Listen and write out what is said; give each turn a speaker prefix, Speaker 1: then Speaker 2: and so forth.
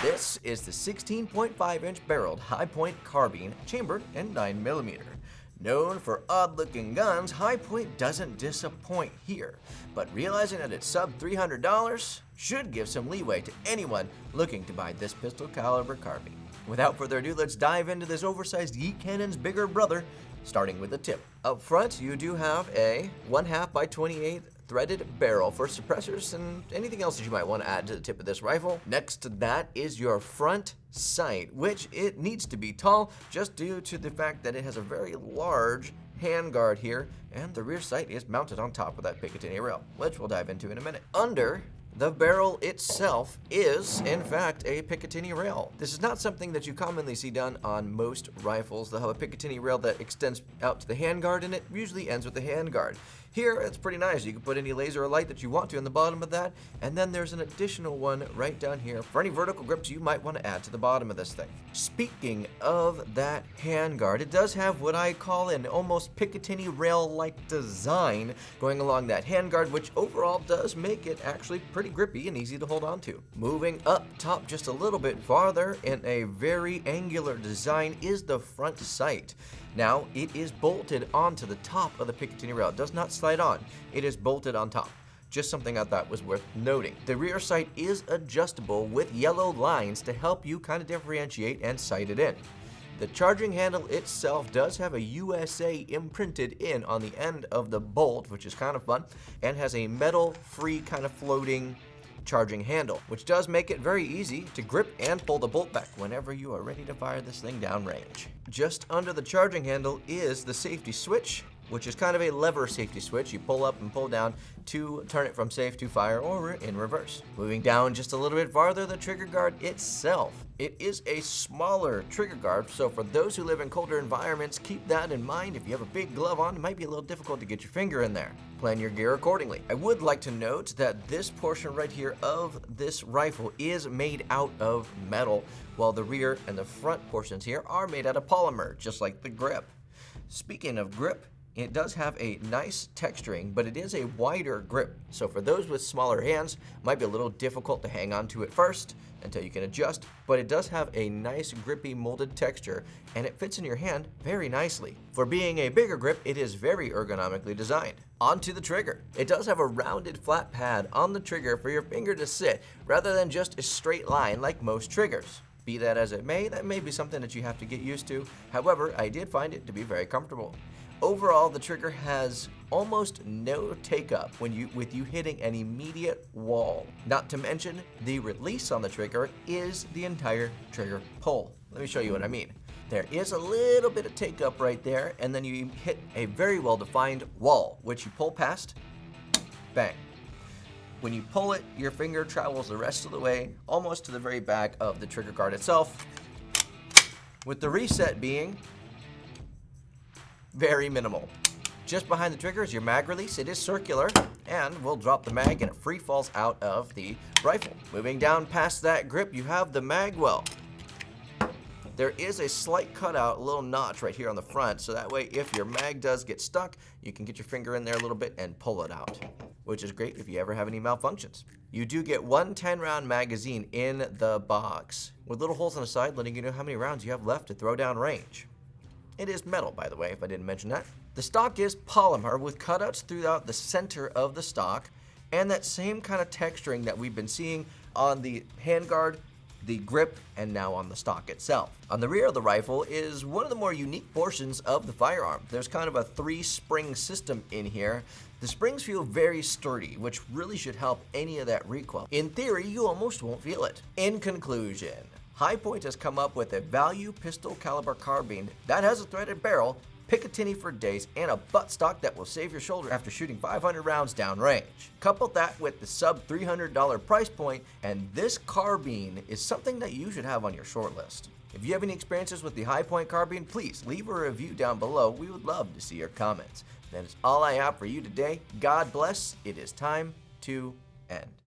Speaker 1: This is the 16.5-inch barreled high-point carbine chambered in 9mm. Known for odd-looking guns, Hi-Point doesn't disappoint here, but realizing that it's sub $300 should give some leeway to anyone looking to buy this pistol caliber carbine. Without further ado, let's dive into this oversized Yeet Cannon's bigger brother, starting with the tip. Up front, you do have a 1/2 by 28 threaded barrel for suppressors and anything else that you might want to add to the tip of this rifle. Next to that is your front sight, which it needs to be tall just due to the fact that it has a very large handguard here, and the rear sight is mounted on top of that Picatinny rail, which we'll dive into in a minute. Under the barrel itself is, in fact, a Picatinny rail. This is not something that you commonly see done on most rifles. They'll have a Picatinny rail that extends out to the handguard, and it usually ends with the handguard. Here, it's pretty nice. You can put any laser or light that you want to in the bottom of that, and then there's an additional one right down here for any vertical grips you might want to add to the bottom of this thing. Speaking of that handguard, it does have what I call an almost Picatinny rail-like design going along that handguard, which overall does make it actually pretty grippy and easy to hold on to. Moving up top just a little bit farther in a very angular design is the front sight. Now, it is bolted onto the top of the Picatinny rail. It does not slide on. It is bolted on top. Just something I thought was worth noting. The rear sight is adjustable with yellow lines to help you kind of differentiate and sight it in. The charging handle itself does have a USA imprinted in on the end of the bolt, which is kind of fun, and has a metal-free kind of floating charging handle, which does make it very easy to grip and pull the bolt back whenever you are ready to fire this thing downrange. Just under the charging handle is the safety switch, which is kind of a lever safety switch. You pull up and pull down to turn it from safe to fire or in reverse. Moving down just a little bit farther, the trigger guard itself. It is a smaller trigger guard, so for those who live in colder environments, keep that in mind. If you have a big glove on, it might be a little difficult to get your finger in there. Plan your gear accordingly. I would like to note that this portion right here of this rifle is made out of metal, while the rear and the front portions here are made out of polymer, just like the grip. Speaking of grip, it does have a nice texturing, but it is a wider grip. So for those with smaller hands, it might be a little difficult to hang on to it first until you can adjust, but it does have a nice grippy molded texture, and it fits in your hand very nicely. For being a bigger grip, it is very ergonomically designed. Onto the trigger. It does have a rounded flat pad on the trigger for your finger to sit, rather than just a straight line like most triggers. Be that as it may, that may be something that you have to get used to. However, I did find it to be very comfortable. Overall, the trigger has almost no take-up with you hitting an immediate wall. Not to mention, the release on the trigger is the entire trigger pull. Let me show you what I mean. There is a little bit of take-up right there, and then you hit a very well-defined wall, which you pull past, bang. When you pull it, your finger travels the rest of the way, almost to the very back of the trigger guard itself, with the reset being very minimal. Just behind the trigger is your mag release. It is circular, and we'll drop the mag and it free falls out of the rifle. Moving down past that grip, you have the mag well. There is a slight cutout, a little notch right here on the front, so that way if your mag does get stuck, you can get your finger in there a little bit and pull it out, which is great if you ever have any malfunctions. You do get one 10-round magazine in the box, with little holes on the side letting you know how many rounds you have left to throw down range. It is metal, by the way, if I didn't mention that. The stock is polymer with cutouts throughout the center of the stock, and that same kind of texturing that we've been seeing on the handguard, the grip, and now on the stock itself. On the rear of the rifle is one of the more unique portions of the firearm. There's kind of a 3-spring system in here. The springs feel very sturdy, which really should help any of that recoil. In theory, you almost won't feel it. In conclusion, Hi-Point has come up with a value pistol caliber carbine that has a threaded barrel, Picatinny for days, and a buttstock that will save your shoulder after shooting 500 rounds downrange. Couple that with the sub $300 price point, and this carbine is something that you should have on your short list. If you have any experiences with the Hi-Point carbine, please leave a review down below. We would love to see your comments. That is all I have for you today. God bless. It is time to end.